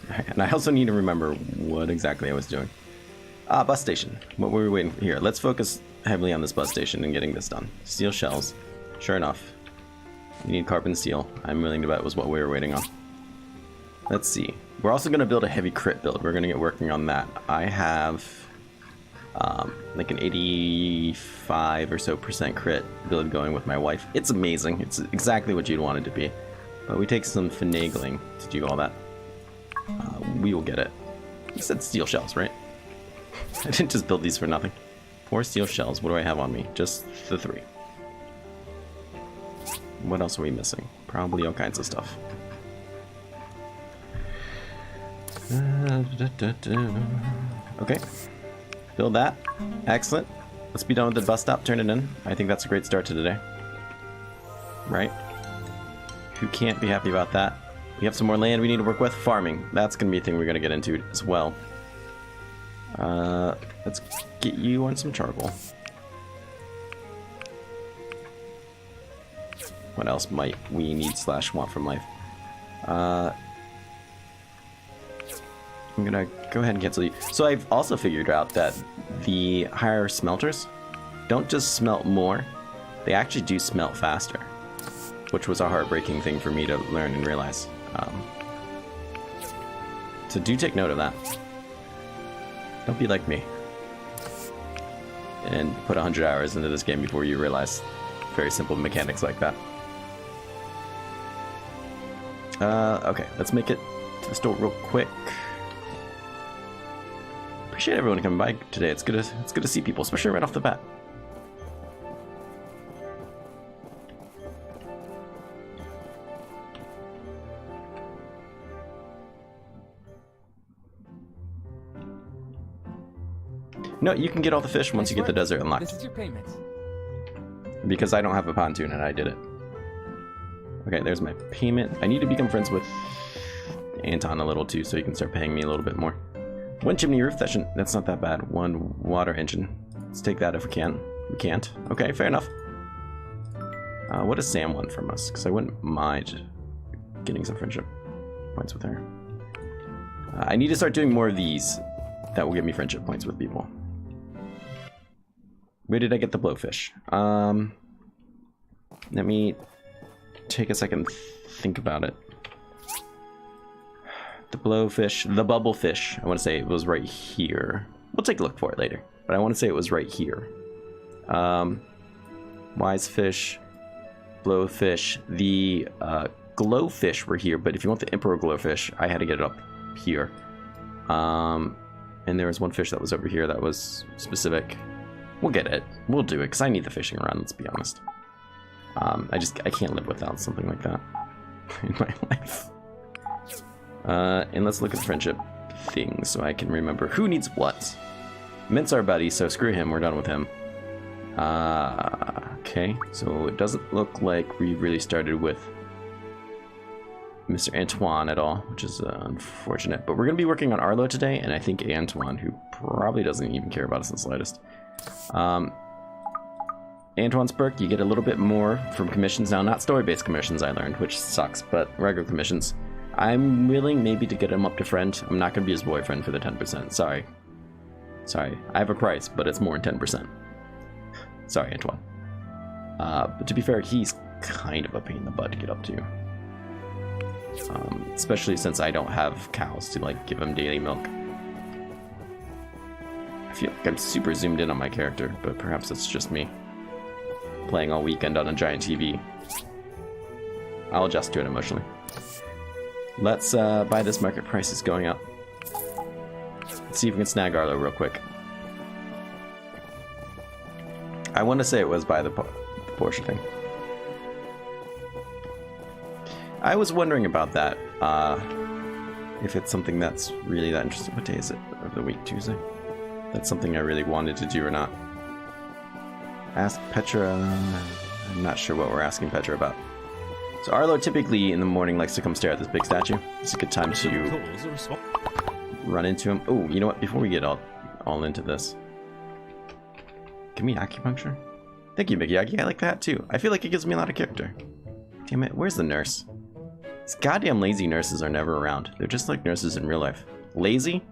And I also need to remember what exactly I was doing. Bus station. What were we waiting for here? Let's focus heavily on this bus station and getting this done. Steel shells. Sure enough. We need carbon steel. I'm willing to bet was what we were waiting on. Let's see. We're also going to build a heavy crit build. We're going to get working on that. I have like an 85 or so % crit build going with my wife. It's amazing. It's exactly what you'd want it to be. But we take some finagling to do all that. We will get it. You said steel shells, right? I didn't just build these for nothing. 4 steel shells. What do I have on me? Just the 3. What else are we missing? Probably all kinds of stuff. Okay. Build that. Excellent. Let's be done with the bus stop. Turn it in. I think that's a great start to today. Right? Who can't be happy about that? We have some more land we need to work with. Farming. That's going to be a thing we're going to get into as well. Let's get you on some charcoal. What else might we need / want from life? I'm gonna go ahead and cancel you. So I've also figured out that the higher smelters don't just smelt more, they actually do smelt faster, which was a heartbreaking thing for me to learn and realize. So do take note of that. Don't be like me and put 100 hours into this game before you realize very simple mechanics like that. Okay, let's make it to the store real quick. Appreciate everyone coming by today. It's good to see people, especially right off the bat. No, you can get all the fish once you get the desert unlocked. This is your payment. Because I don't have a pontoon and I did it. Okay, there's my payment. I need to become friends with Anton a little too, so he can start paying me a little bit more. 1 chimney roof, that's not that bad. 1 water engine. Let's take that if we can. We can't. Okay, fair enough. What does Sam want from us? Because I wouldn't mind getting some friendship points with her. I need to start doing more of these that will give me friendship points with people. Where did I get the blowfish? Let me take a second think about it. The blowfish, the bubblefish, I want to say it was right here. We'll take a look for it later, but I want to say it was right here. Wise fish, blowfish, the glowfish were here, but if you want the emperor glowfish, I had to get it up here. And there was 1 fish that was over here that was specific. We'll get it. We'll do it, because I need the fishing around, let's be honest. I can't live without something like that in my life. And let's look at the friendship things so I can remember who needs what. Mint's our buddy, so screw him, we're done with him. Okay, so it doesn't look like we really started with Mr. Antoine at all, which is unfortunate. But we're going to be working on Arlo today, and I think Antoine, who probably doesn't even care about us in the slightest. Antoine's perk, you get a little bit more from commissions now. Not story-based commissions, I learned, which sucks, but regular commissions. I'm willing maybe to get him up to friend. I'm not going to be his boyfriend for the 10%. Sorry. Sorry. I have a price, but it's more than 10%. Sorry, Antoine. But to be fair, he's kind of a pain in the butt to get up to. Especially since I don't have cows to, like, give him daily milk. I feel like I'm super zoomed in on my character, but perhaps it's just me. Playing all weekend on a giant TV. I'll adjust to it emotionally. Let's buy this. Market price is going up. Let's see if we can snag Arlo real quick. I want to say it was by the Portia thing. I was wondering about that. If it's something that's really that interesting. What day is it of the week? Tuesday? That's something I really wanted to do or not. Ask Petra. I'm not sure what we're asking Petra about. So Arlo typically in the morning likes to come stare at this big statue. It's a good time to run into him. Oh, you know what? Before we get all into this, give me acupuncture. Thank you, Miyagi. I like that too. I feel like it gives me a lot of character. Damn it, where's the nurse? These goddamn lazy nurses are never around. They're just like nurses in real life. Lazy,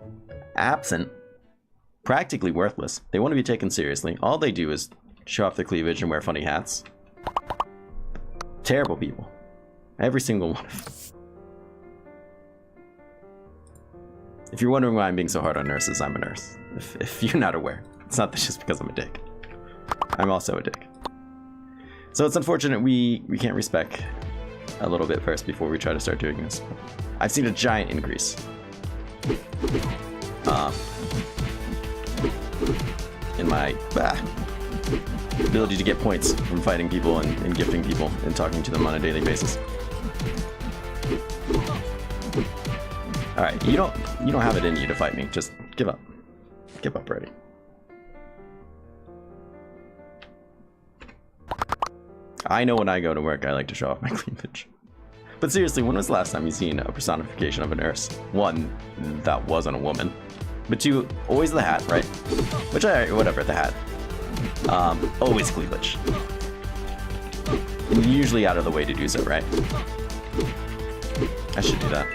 absent, practically worthless. They want to be taken seriously. All they do is show off their cleavage and wear funny hats. Terrible people. Every single one of them. If you're wondering why I'm being so hard on nurses, I'm a nurse. If you're not aware. It's not just because I'm a dick. I'm also a dick. So it's unfortunate we can't respec a little bit first before we try to start doing this. I've seen a giant increase. In my ability to get points from fighting people and gifting people and talking to them on a daily basis. Alright, you don't have it in you to fight me. Just give up. Give up already. I know when I go to work, I like to show off my cleavage. But seriously, when was the last time you seen a personification of a nurse? One, that wasn't a woman. But two, always the hat, right? Which whatever, the hat. Always cleavage. And usually out of the way to do so, right? I should do that.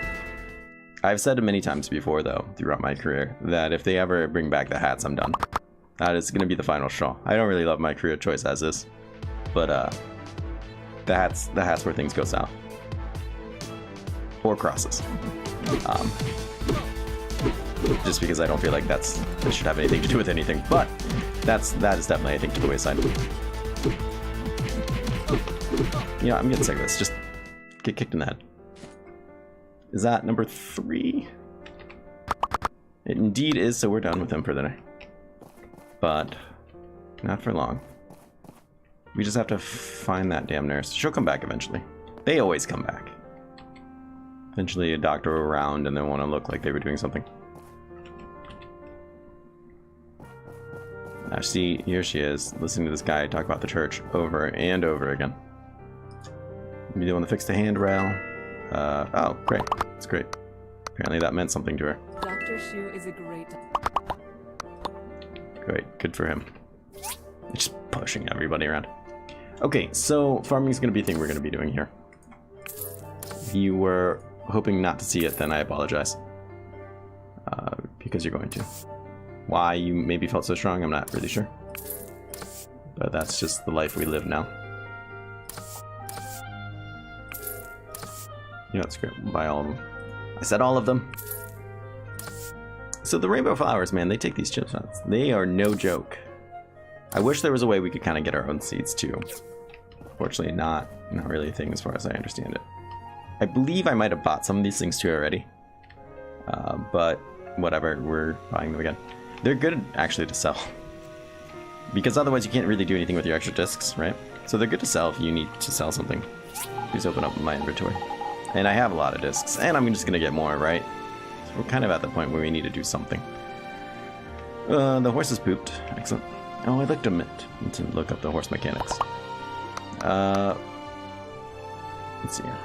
I've said it many times before, though, throughout my career, that if they ever bring back the hats, I'm done. That is going to be the final straw. I don't really love my career choice as is. But, the hat's where things go south. Or crosses. Just because I don't feel like that should have anything to do with anything. But that is definitely, I think, to the wayside. You know, I'm getting sick of this. Just get kicked in the head. Is that number 3? It indeed is, so we're done with him for the night. But not for long. We just have to find that damn nurse. She'll come back eventually. They always come back. Eventually a doctor will around and they want to look like they were doing something. Now see, here she is, listening to this guy talk about the church over and over again. Maybe they want to fix the handrail. Oh, great. That's great. Apparently that meant something to her. Dr. Shu is a great... Great, good for him. Just pushing everybody around. Okay, so farming is going to be a thing we're going to be doing here. If you were hoping not to see it, then I apologize. Because you're going to. Why you maybe felt so strong, I'm not really sure. But that's just the life we live now. You know, it's great. We'll buy all of them. I said all of them. So the rainbow flowers, man, they take these chip shots. They are no joke. I wish there was a way we could kind of get our own seeds too. Fortunately, not really a thing as far as I understand it. I believe I might have bought some of these things too already. But whatever, we're buying them again. They're good actually to sell. Because otherwise you can't really do anything with your extra discs, right? So they're good to sell if you need to sell something. Please open up my inventory. And I have a lot of discs, and I'm just gonna get more, right? So we're kind of at the point where we need to do something. The horse is pooped. Excellent. Oh, I looked a minute to look up the horse mechanics. Let's see here.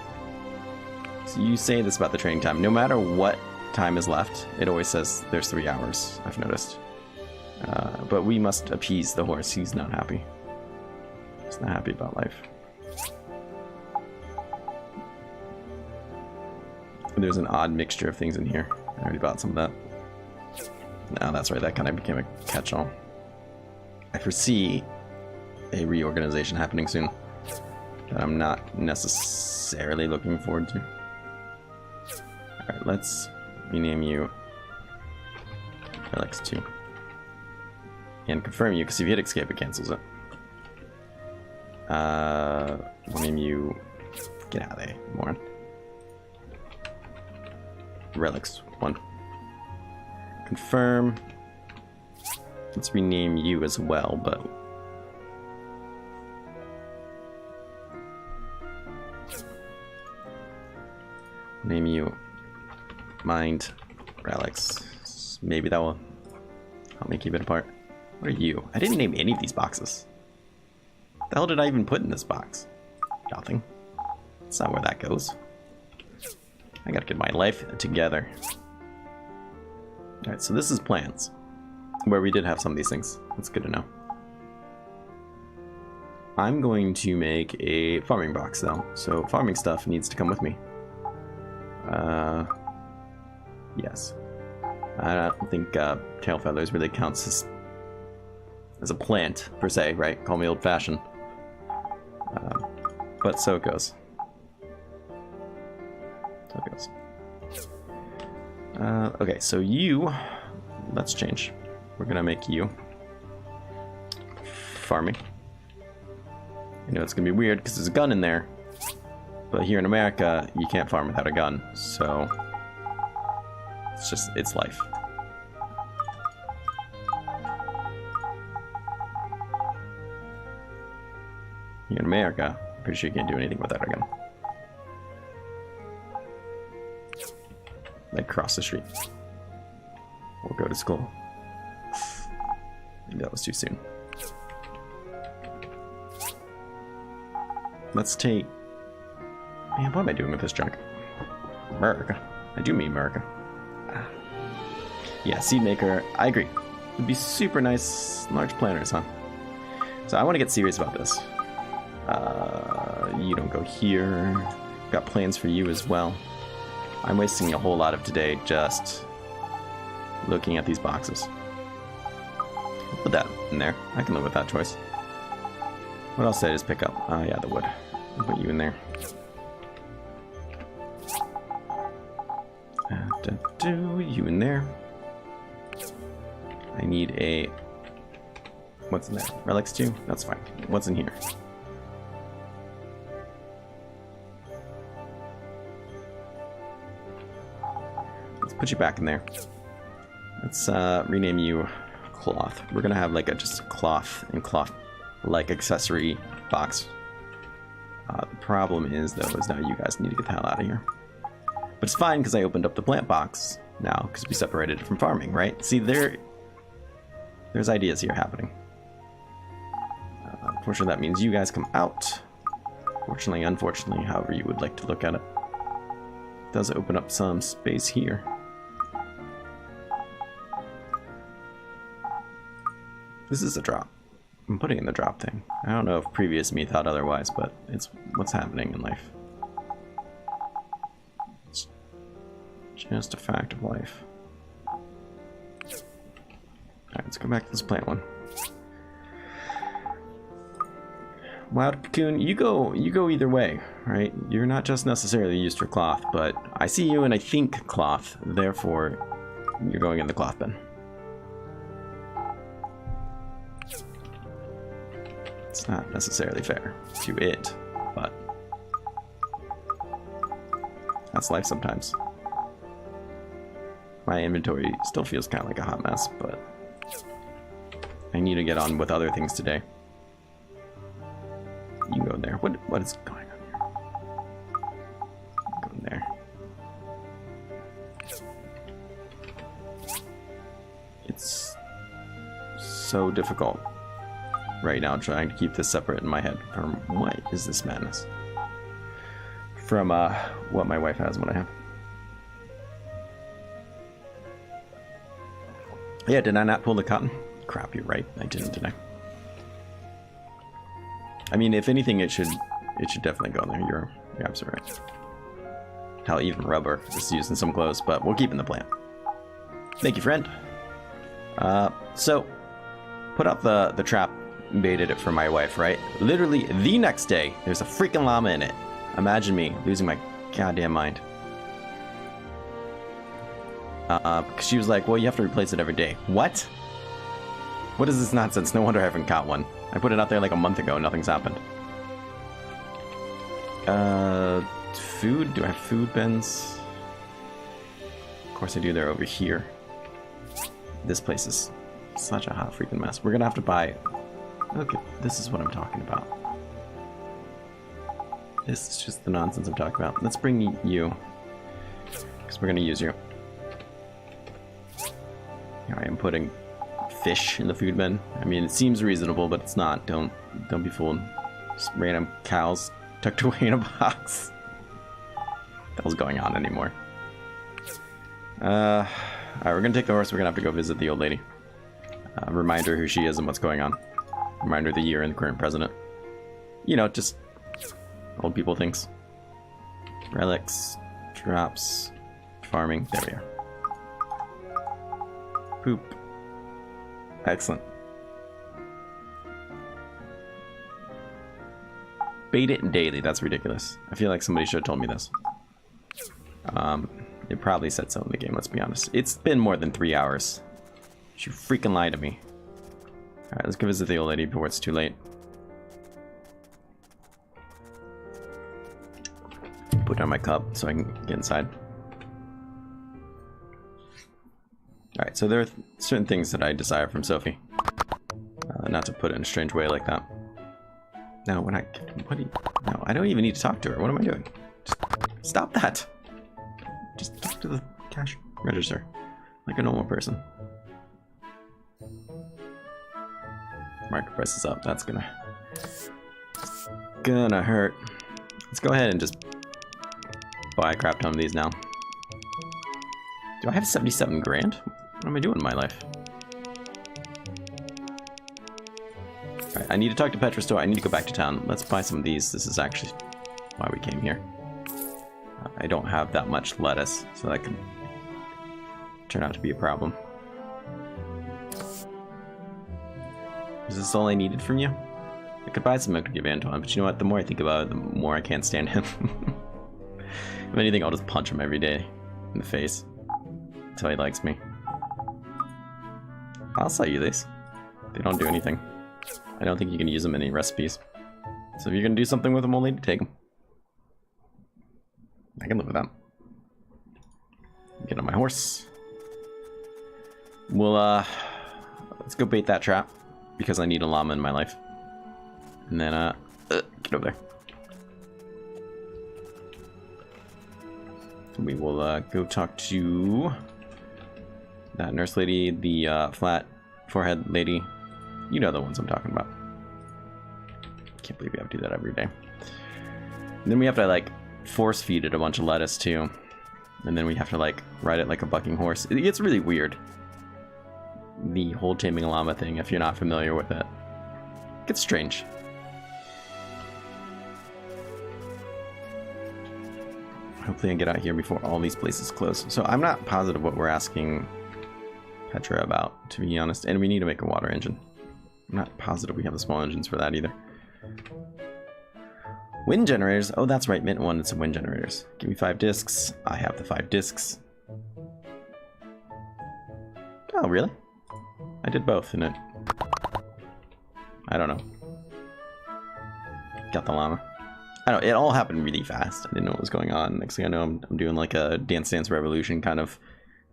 So you say this about the training time. No matter what time is left, it always says there's 3 hours, I've noticed. But we must appease the horse. He's not happy. He's not happy about life. There's an odd mixture of things in here. I already bought some of that. No, that's right. That kind of became a catch-all. I foresee a reorganization happening soon that I'm not necessarily looking forward to. Alright, let's rename you Alex 2. And confirm you, because if you hit escape, it cancels it. We'll name you... Get out of there, moron. Relics 1. Confirm. Let's rename you as well, but... Name you Mind Relics. Maybe that will help me keep it apart. What are you? I didn't name any of these boxes. What the hell did I even put in this box? Nothing. That's not where that goes. I gotta get my life together. Alright, so this is plans. Where we did have some of these things. That's good to know. I'm going to make a farming box though. So farming stuff needs to come with me. Yes. I don't think tail feathers really counts as a plant, per se, right? Call me old-fashioned. But so it goes. So it goes. Okay, so you... Let's change. We're gonna make you farming. You know, it's gonna be weird because there's a gun in there. But here in America, you can't farm without a gun, so... It's life. Here in America, I'm pretty sure you can't do anything without a gun. Like cross the street. Or go to school. Maybe that was too soon. Let's take... Man, what am I doing with this junk? America. I do mean America. Yeah, seed maker. I agree. It'd be super nice, large planters, huh? So I want to get serious about this. You don't go here. Got plans for you as well. I'm wasting a whole lot of today just looking at these boxes. Put that in there. I can live with that choice. What else did I just pick up? Yeah, the wood. I'll put you in there. You in there. I need a... What's in there? Relics too? That's fine. What's in here? Let's put you back in there. Let's rename you Cloth. We're gonna have like a just cloth and cloth-like accessory box. The problem is though, is now you guys need to get the hell out of here. But it's fine because I opened up the plant box now because we separated it from farming, right? See, there's ideas here happening. Unfortunately, that means you guys come out. Fortunately, unfortunately, however you would like to look at it. It does open up some space here. This is a drop. I'm putting in the drop thing. I don't know if previous me thought otherwise, but it's what's happening in life. It's just a fact of life. Alright, let's go back to this plant one. Wild Cocoon, you go either way, right? You're not just necessarily used for cloth, but I see you and I think cloth, therefore you're going in the cloth bin. It's not necessarily fair to it, but that's life sometimes. My inventory still feels kind of like a hot mess, but I need to get on with other things today. You can go in there. What is going on here? Go in there. It's so difficult right now trying to keep this separate in my head from what is this madness? From what my wife has and what I have. Yeah, did I not pull the cotton? Crap, you're right. I didn't, did I? I mean, if anything, it should definitely go in there. You're absolutely right. Hell, even rubber is used in some clothes, but we'll keep in the plant. Thank you, friend. So, put up the trap, baited it for my wife, right? Literally, the next day, there's a freaking llama in it. Imagine me losing my goddamn mind. Because she was like, well, you have to replace it every day. What? What is this nonsense? No wonder I haven't caught one. I put it out there like a month ago and nothing's happened. Food? Do I have food bins? Of course I do, they're over here. This place is such a hot freaking mess. We're gonna have to buy... Okay, this is what I'm talking about. This is just the nonsense I'm talking about. Let's bring you, because we're gonna use you. Here I am putting fish in the food bin. I mean, it seems reasonable, but it's not. Don't be fooled. Just random cows tucked away in a box. What the hell's going on anymore? Alright, we're gonna take the horse. We're gonna have to go visit the old lady. Remind her who she is and what's going on. Remind her the year and the current president. You know, just old people things. Relics, Drops. Farming. There we are. Poop. Excellent. Bait it daily. That's ridiculous. I feel like somebody should have told me this. It probably said so in the game, let's be honest. It's been more than 3 hours. You freaking lied to me. Alright, let's go visit the old lady before it's too late. Put down my cup so I can get inside. Alright, so there are certain things that I desire from Sophie. Not to put it in a strange way like that. No, when I... What do you... No, I don't even need to talk to her. What am I doing? Just stop that! Just talk to the cash register. Like a normal person. Market price is up. That's gonna hurt. Let's go ahead and just buy a crap ton of these now. Do I have 77 grand? What am I doing in my life? Alright, I need to talk to Petra Store. I need to go back to town. Let's buy some of these. This is actually why we came here. I don't have that much lettuce, so that could turn out to be a problem. Is this all I needed from you? I could buy some milk to give Antoine, but you know what? The more I think about it, the more I can't stand him. If anything, I'll just punch him every day in the face until he likes me. I'll sell you these. They don't do anything. I don't think you can use them in any recipes. So if you're gonna do something with them, only take them. I can live with that. Get on my horse. We'll let's go bait that trap because I need a llama in my life. And then get over there. We will go talk to that nurse lady, the flat forehead lady. You know the ones I'm talking about. Can't believe we have to do that every day. And then we have to like force feed it a bunch of lettuce too. And then we have to like ride it like a bucking horse. It gets really weird. The whole taming a llama thing, if you're not familiar with it. It gets strange. Hopefully I get out here before all these places close. So I'm not positive what we're asking Petra about, to be honest. And we need to make a water engine. I'm not positive we have the small engines for that either. Wind generators. Oh, that's right. Mint wanted some wind generators. Give me 5 discs. I have the 5 discs. Oh, really? I did both, and it... I don't know. Got the llama. I don't know, it all happened really fast. I didn't know what was going on. Next thing I know, I'm doing like a Dance Dance Revolution kind of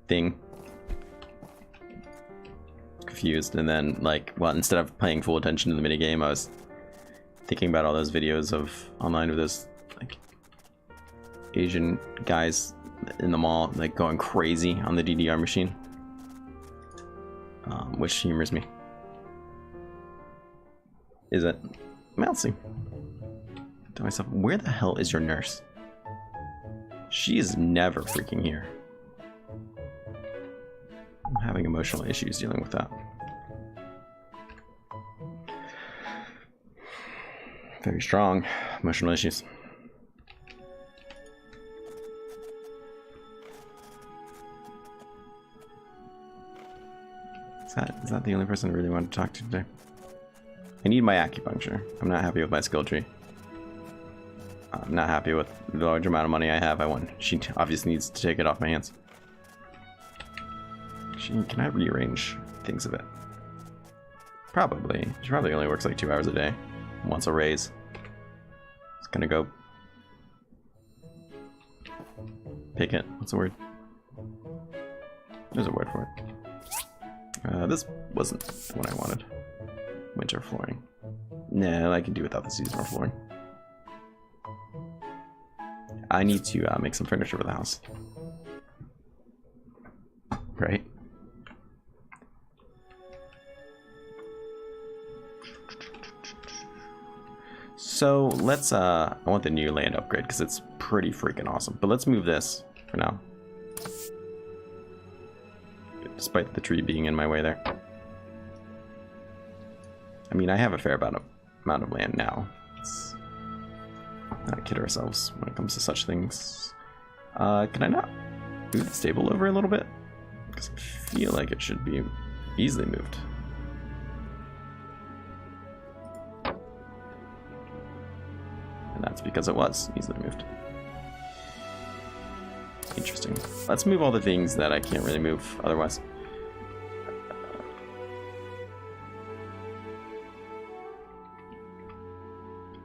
thing. Confused, and then like, well, instead of paying full attention to the minigame, I was thinking about all those videos of online of those like Asian guys in the mall like going crazy on the DDR machine, which humors me. Is it? Well, let's see. To myself, where the hell is your nurse? She is never freaking here. I'm having emotional issues dealing with that. Very strong emotional issues. Is that the only person I really want to talk to today? I need my acupuncture. I'm not happy with my skill tree. I'm not happy with the large amount of money I have. She obviously needs to take it off my hands. Can I rearrange things a bit? Probably. She probably only works like 2 hours a day. Wants a raise. It's gonna go pick it. What's the word? There's a word for it. This wasn't what I wanted. Winter flooring. No, I can do without the seasonal flooring. I need to make some furniture for the house. Right? So let's I want the new land upgrade because it's pretty freaking awesome. But let's move this for now. Despite the tree being in my way there. I mean, I have a fair amount of land now. Let's not kid ourselves when it comes to such things. Can I not move the stable over a little bit? Because I feel like it should be easily moved. And that's because it was easily moved. Interesting. Let's move all the things that I can't really move otherwise.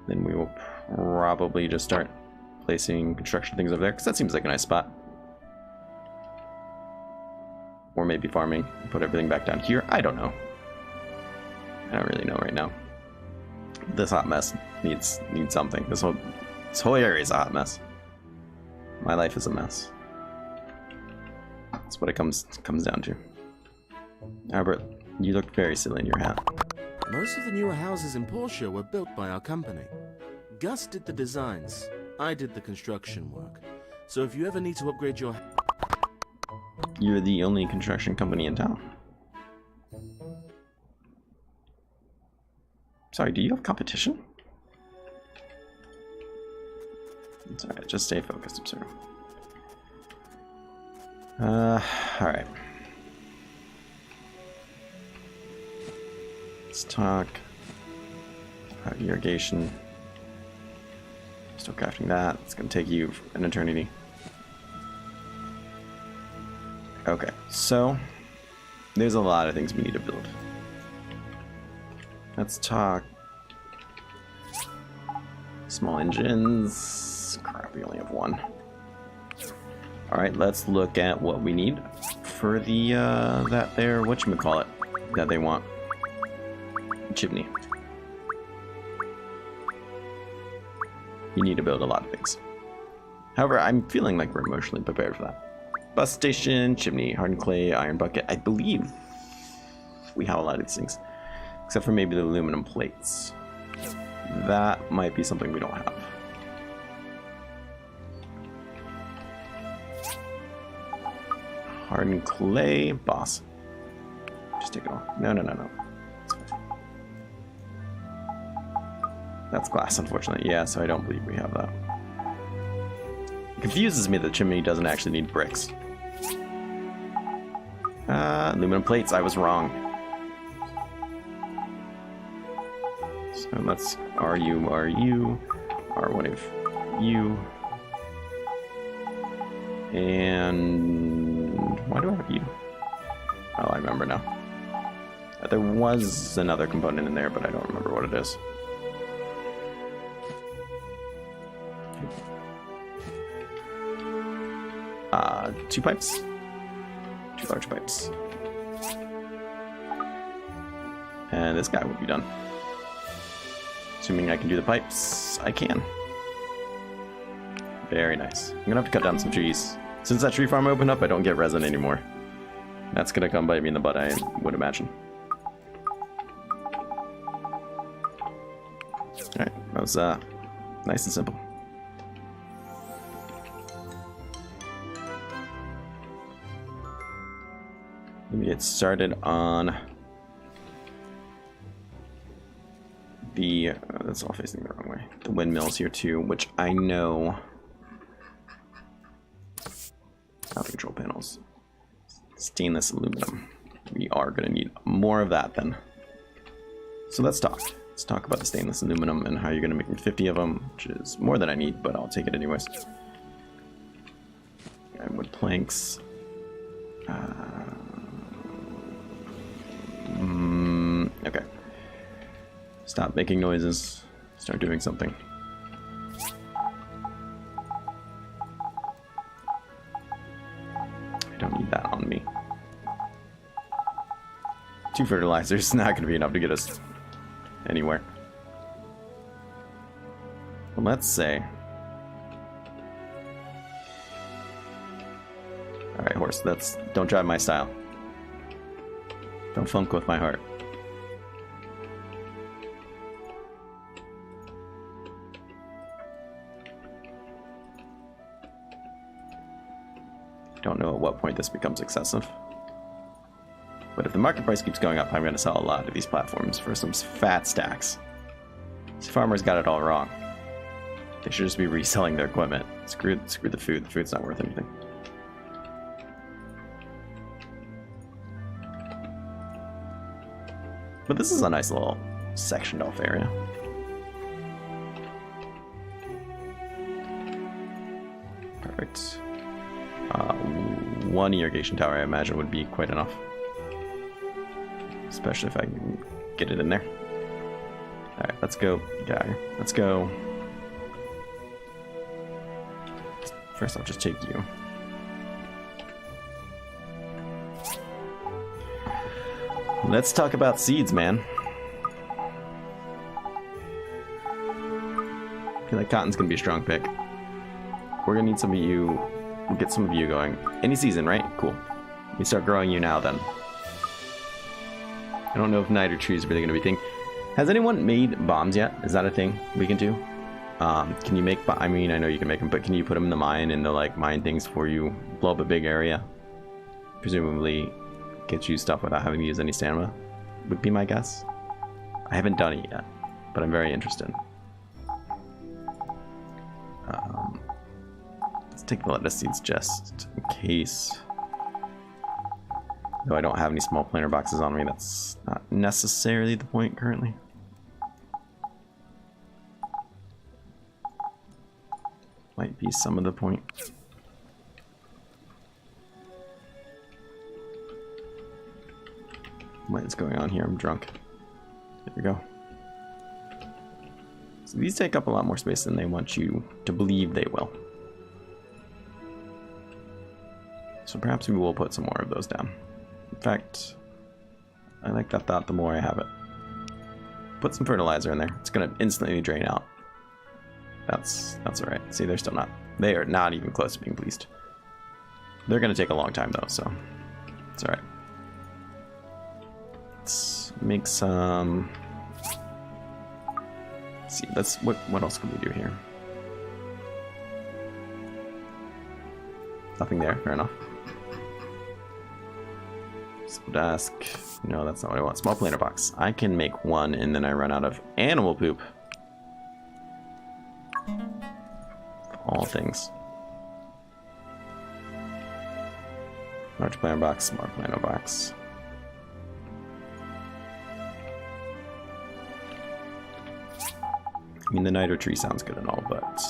Then we will probably just start placing construction things over there, because that seems like a nice spot. Or maybe farming, put everything back down here. I don't know. I don't really know right now. This hot mess needs something. This whole area is a hot mess. My life is a mess. That's what it comes down to. Albert, you look very silly in your hat. Most of the newer houses in Portia were built by our company. Gus did the designs. I did the construction work. So if you ever need to upgrade your... You're the only construction company in town. Sorry, do you have competition? It's alright, just stay focused, Absurdum. Alright. Let's talk about irrigation. Still crafting that. It's going to take you an eternity. Okay, so there's a lot of things we need to build. Let's talk small engines. Crap, we only have one. Alright, let's look at what we need for the, that there, whatchamacallit, that they want. Chimney. You need to build a lot of things. However, I'm feeling like we're emotionally prepared for that. Bus station, chimney, hardened clay, iron bucket. I believe we have a lot of these things. Except for maybe the aluminum plates. That might be something we don't have. Hardened clay, boss. Just take it all. No. That's glass, unfortunately. Yeah, so I don't believe we have that. It confuses me that the chimney doesn't actually need bricks. Aluminum plates, I was wrong. So let's RU, R1 of you. And why do I have you? Oh, I remember now. There was another component in there, but I don't remember what it is. Two pipes. Two large pipes. And this guy will be done. Assuming I can do the pipes, I can. Very nice. I'm gonna have to cut down some trees. Since that tree farm opened up, I don't get resin anymore. That's gonna come bite me in the butt, I would imagine. Alright, that was nice and simple. Let me get started on the, that's all facing the wrong way. The windmills here too, which I know. Not the control panels. Stainless aluminum. We are going to need more of that then. So let's talk. Let's talk about the stainless aluminum and how you're going to make me 50 of them, which is more than I need, but I'll take it anyways. And wood planks. Okay. Stop making noises. Start doing something. I don't need that on me. 2 fertilizers is not going to be enough to get us anywhere. But let's say... Alright, horse, that's... Don't drive my style. Don't funk with my heart. Don't know at what point this becomes excessive. But if the market price keeps going up, I'm going to sell a lot of these platforms for some fat stacks. These farmers got it all wrong. They should just be reselling their equipment. Screw the food. The food's not worth anything. But this is a nice little sectioned off area. Perfect. One irrigation tower, I imagine, would be quite enough. Especially if I can get it in there. Alright, let's go. Get out of here. Let's go. First, I'll just take you. Let's talk about seeds, man. I feel like cotton's gonna be a strong pick. We're gonna need some of you. We'll get some of you going. Any season, right? Cool. We start growing you now, then. I don't know if niter tree is really gonna be a thing. Has anyone made bombs yet? Is that a thing we can do? Can you make? I mean, I know you can make them, but can you put them in the mine and they'll like mine things for you, blow up a big area, presumably get you stuff without having to use any stamina? Would be my guess. I haven't done it yet, but I'm very interested. Let's take the lettuce seeds just in case. Though I don't have any small planter boxes on me, that's not necessarily the point currently. Might be some of the point. What is going on here? I'm drunk. There we go. So these take up a lot more space than they want you to believe they will. So perhaps we will put some more of those down. In fact, I like that thought the more I have it. Put some fertilizer in there. It's going to instantly drain out. That's alright. See, they're still not. They are not even close to being pleased. They're going to take a long time, though, so it's alright. Let's make some... Let's see, what else can we do here? Nothing there, fair enough. Desk. No, that's not what I want. Small planter box. I can make one and then I run out of animal poop. All things. Large planter box, small planter box. I mean, the niter tree sounds good and all, but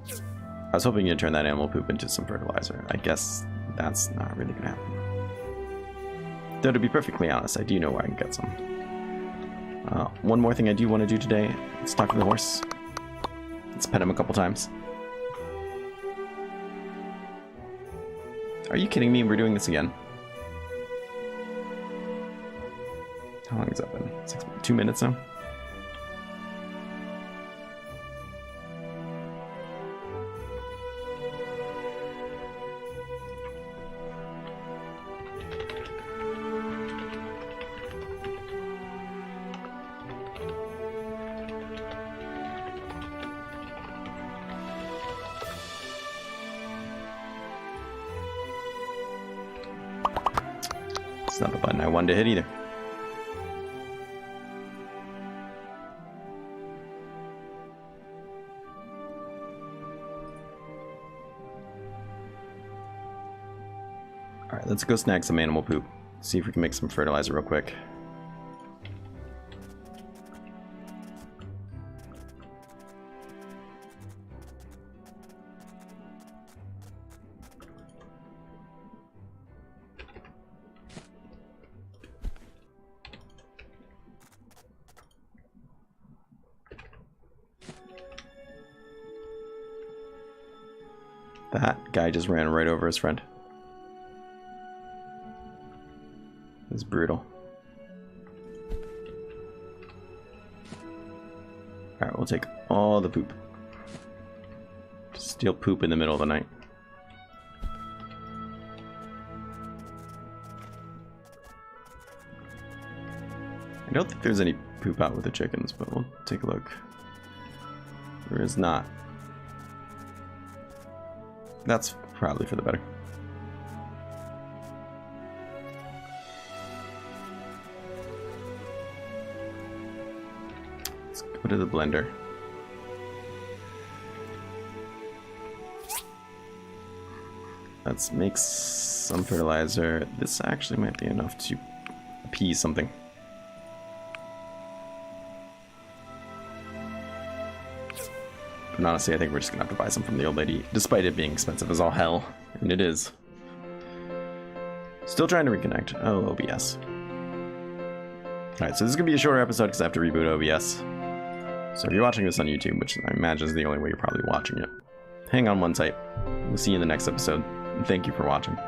I was hoping you'd turn that animal poop into some fertilizer. I guess that's not really gonna happen. Though to be perfectly honest, I do know where I can get some. One more thing I do want to do today. Let's talk to the horse. Let's pet him a couple times. Are you kidding me? We're doing this again. How long has that been? 2 minutes now? It's not the button I wanted to hit either. Alright, let's go snag some animal poop. See if we can make some fertilizer real quick. That guy just ran right over his friend. It's brutal. Alright, we'll take all the poop. Steal poop in the middle of the night. I don't think there's any poop out with the chickens, but we'll take a look. There is not. That's probably for the better. Let's go to the blender. Let's make some fertilizer. This actually might be enough to appease something. And honestly, I think we're just gonna have to buy some from the old lady, despite it being expensive as all hell. And it is. Still trying to reconnect. Oh, OBS. Alright, so this is gonna be a shorter episode because I have to reboot OBS. So if you're watching this on YouTube, which I imagine is the only way you're probably watching it, hang on one tight. We'll see you in the next episode, and thank you for watching.